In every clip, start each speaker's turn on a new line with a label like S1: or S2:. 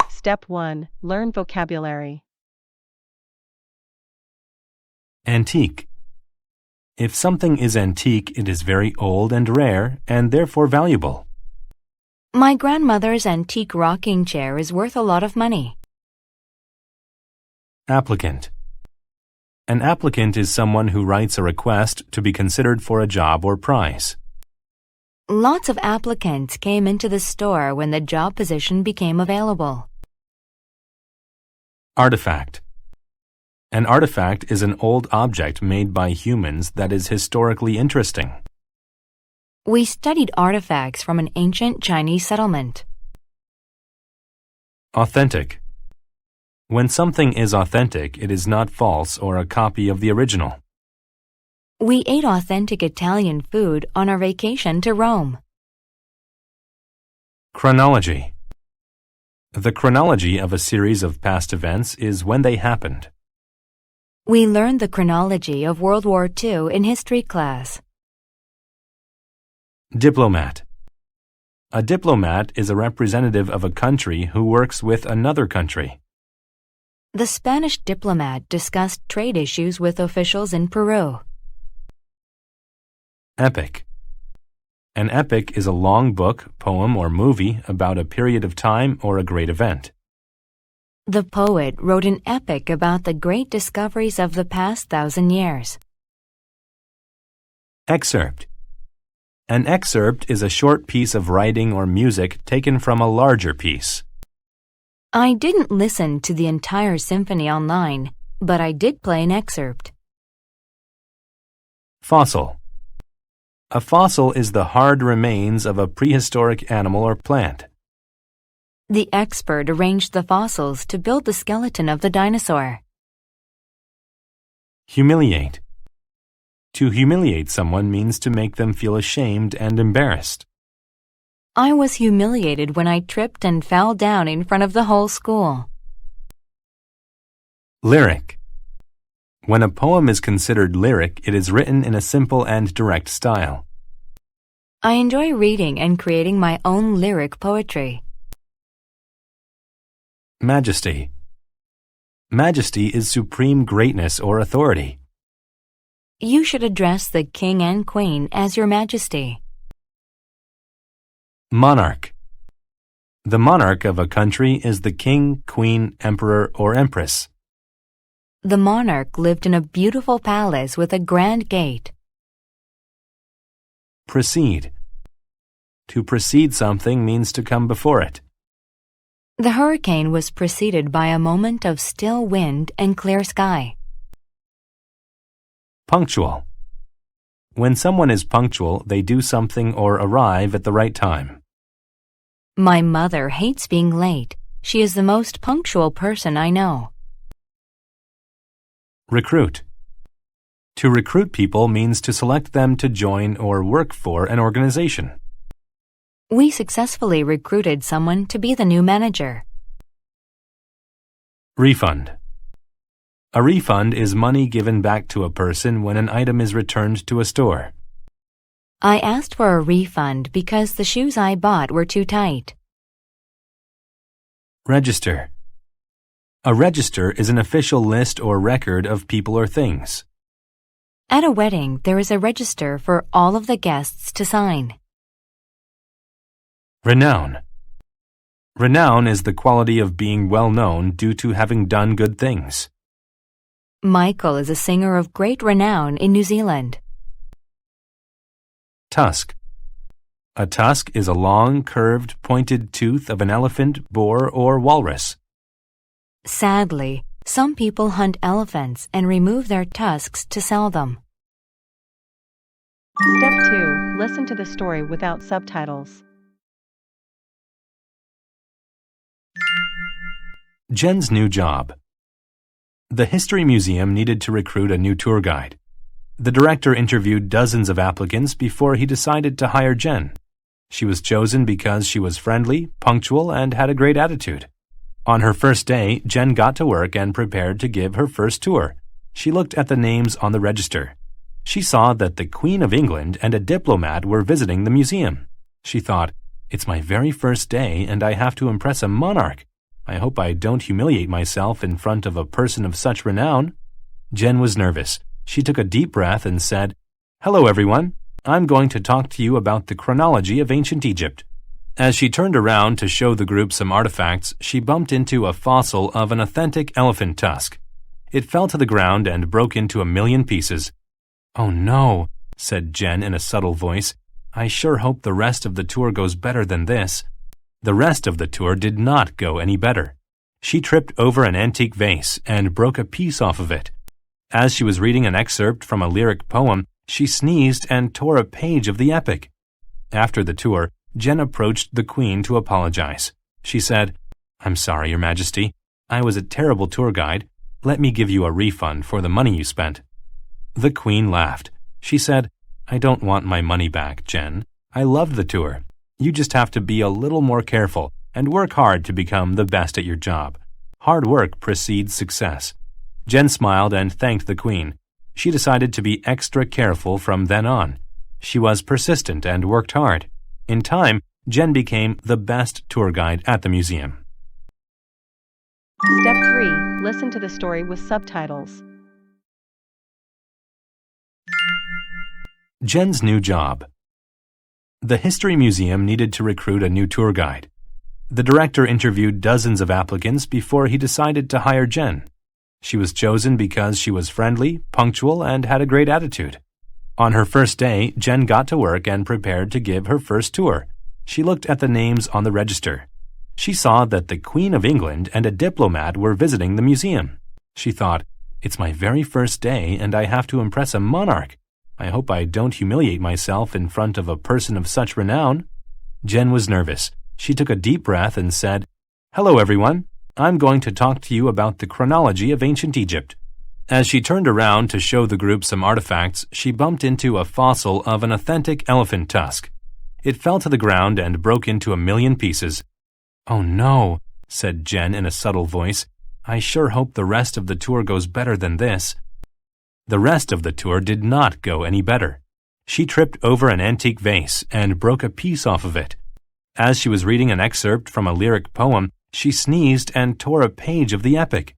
S1: Step 1. Learn vocabulary.
S2: Antique. If something is antique, it is very old and rare, and therefore valuable.
S3: My grandmother's antique rocking chair is worth a lot of money.
S2: Applicant. An applicant is someone who writes a request to be considered for a job or prize.
S3: Lots of applicants came into the store when the job position became available.
S2: Artifact. An artifact is an old object made by humans that is historically interesting.
S3: We studied artifacts from an ancient Chinese settlement.
S2: Authentic. When something is authentic, it is not false or a copy of the original.
S3: We ate authentic Italian food on our vacation to Rome.
S2: Chronology. The chronology of a series of past events is when they happened.
S3: We learned the chronology of World War II in history class.
S2: Diplomat. A diplomat is a representative of a country who works with another country.
S3: The Spanish diplomat discussed trade issues with officials in Peru.
S2: Epic. An epic is a long book, poem, or movie about a period of time or a great event.
S3: The poet wrote an epic about the great discoveries of the past 1,000 years.
S2: Excerpt. An excerpt is a short piece of writing or music taken from a larger piece.
S3: I didn't listen to the entire symphony online, but I did play an excerpt.
S2: Fossil. A fossil is the hard remains of a prehistoric animal or plant.
S3: The expert arranged the fossils to build the skeleton of the dinosaur.
S2: Humiliate. To humiliate someone means to make them feel ashamed and embarrassed.
S3: I was humiliated when I tripped and fell down in front of the whole school.
S2: Lyric. When a poem is considered lyric, it is written in a simple and direct style.
S3: I enjoy reading and creating my own lyric poetry.
S2: Majesty. Majesty is supreme greatness or authority.
S3: You should address the king and queen as your majesty.
S2: Monarch. The monarch of a country is the king, queen, emperor, or empress.
S3: The monarch lived in a beautiful palace with a grand gate.
S2: Precede. To precede something means to come before it.
S3: The hurricane was preceded by a moment of still wind and clear sky.
S2: Punctual. When someone is punctual, they do something or arrive at the right time.
S3: My mother hates being late. She is the most punctual person I know.
S2: Recruit. To recruit people means to select them to join or work for an organization.
S3: We successfully recruited someone to be the new manager.
S2: Refund. A refund is money given back to a person when an item is returned to a store.
S3: I asked for a refund because the shoes I bought were too tight.
S2: Register. A register is an official list or record of people or things.
S3: At a wedding, there is a register for all of the guests to sign.
S2: Renown. Renown is the quality of being well known due to having done good things.
S3: Michael is a singer of great renown in New Zealand.
S2: Tusk. A tusk is a long, curved, pointed tooth of an elephant, boar, or walrus.
S3: Sadly, some people hunt elephants and remove their tusks to sell them.
S1: Step 2. Listen to the story without subtitles.
S2: Jen's new job. The History Museum needed to recruit a new tour guide. The director interviewed dozens of applicants before he decided to hire Jen. She was chosen because she was friendly, punctual, and had a great attitude. On her first day, Jen got to work and prepared to give her first tour. She looked at the names on the register. She saw that the Queen of England and a diplomat were visiting the museum. She thought, "It's my very first day and I have to impress a monarch. I hope I don't humiliate myself in front of a person of such renown." Jen was nervous. She took a deep breath and said, "Hello, everyone. I'm going to talk to you about the chronology of ancient Egypt." As she turned around to show the group some artifacts, she bumped into a fossil of an authentic elephant tusk. It fell to the ground and broke into a million pieces. "Oh no," said Jen in a subtle voice. "I sure hope the rest of the tour goes better than this." The rest of the tour did not go any better. She tripped over an antique vase and broke a piece off of it. As she was reading an excerpt from a lyric poem, she sneezed and tore a page of the epic. After the tour, Jen approached the Queen to apologize. She said, "I'm sorry, Your Majesty. I was a terrible tour guide. Let me give you a refund for the money you spent." The Queen laughed. She said, "I don't want my money back, Jen. I loved the tour. You just have to be a little more careful and work hard to become the best at your job. Hard work precedes success." Jen smiled and thanked the Queen. She decided to be extra careful from then on. She was persistent and worked hard. In time, Jen became the best tour guide at the museum.
S1: Step 3. Listen to the story with subtitles.
S2: Jen's new job. The History Museum needed to recruit a new tour guide. The director interviewed dozens of applicants before he decided to hire Jen. She was chosen because she was friendly, punctual, and had a great attitude. On her first day, Jen got to work and prepared to give her first tour. She looked at the names on the register. She saw that the Queen of England and a diplomat were visiting the museum. She thought, "It's my very first day and I have to impress a monarch. I hope I don't humiliate myself in front of a person of such renown." Jen was nervous. She took a deep breath and said, "Hello, everyone. I'm going to talk to you about the chronology of ancient Egypt." As she turned around to show the group some artifacts, she bumped into a fossil of an authentic elephant tusk. It fell to the ground and broke into a million pieces. "Oh no," said Jen in a subtle voice. "I sure hope the rest of the tour goes better than this." The rest of the tour did not go any better. She tripped over an antique vase and broke a piece off of it. As she was reading an excerpt from a lyric poem, she sneezed and tore a page of the epic.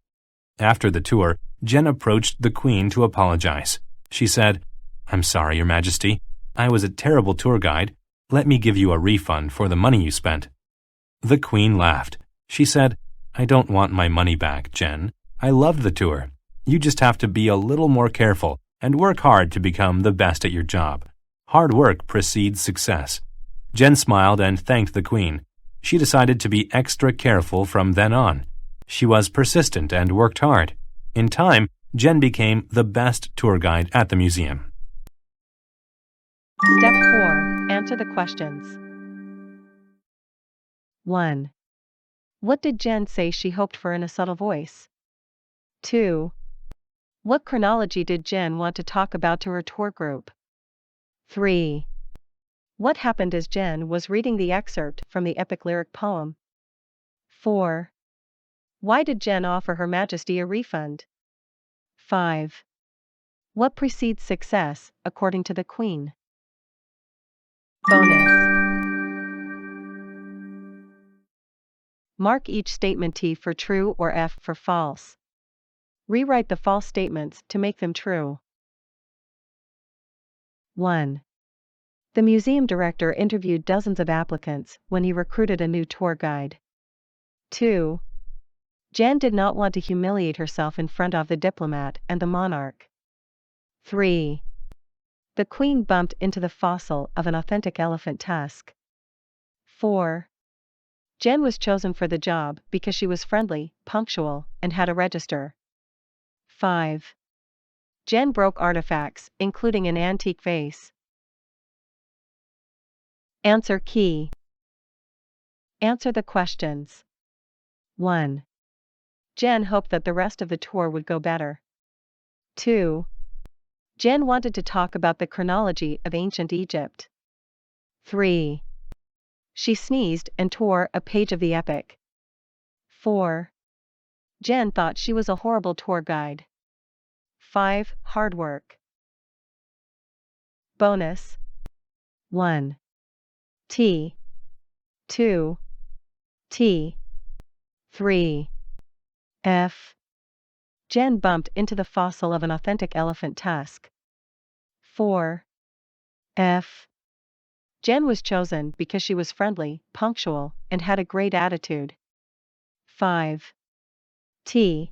S2: After the tour, Jen approached the Queen to apologize. She said, "I'm sorry, Your Majesty. I was a terrible tour guide. Let me give you a refund for the money you spent." The Queen laughed. She said, "I don't want my money back, Jen. I loved the tour. You just have to be a little more careful and work hard to become the best at your job. Hard work precedes success." Jen smiled and thanked the Queen. She decided to be extra careful from then on. She was persistent and worked hard. In time, Jen became the best tour guide at the museum.
S1: Step 4. Answer the questions. 1. What did Jen say she hoped for in a subtle voice? 2. What chronology did Jen want to talk about to her tour group? 3. What happened as Jen was reading the excerpt from the epic lyric poem? 4. Why did Jen offer Her Majesty a refund? 5. What precedes success, according to the Queen? Bonus. Mark each statement T for true or F for false. Rewrite the false statements to make them true. 1. The museum director interviewed dozens of applicants when he recruited a new tour guide. 2. Jen did not want to humiliate herself in front of the diplomat and the monarch. 3. The Queen bumped into the fossil of an authentic elephant tusk. 4. Jen was chosen for the job because she was friendly, punctual, and had a register. 5. Jen broke artifacts, including an antique vase. Answer key. Answer the questions. 1. Jen hoped that the rest of the tour would go better. 2. Jen wanted to talk about the chronology of ancient Egypt. 3. She sneezed and tore a page of the epic. 4. Jen thought she was a horrible tour guide. 5. Hard work. Bonus. 1. T. 2. T. 3. F. Jen bumped into the fossil of an authentic elephant tusk. 4. F. Jen was chosen because she was friendly, punctual, and had a great attitude. 5. T.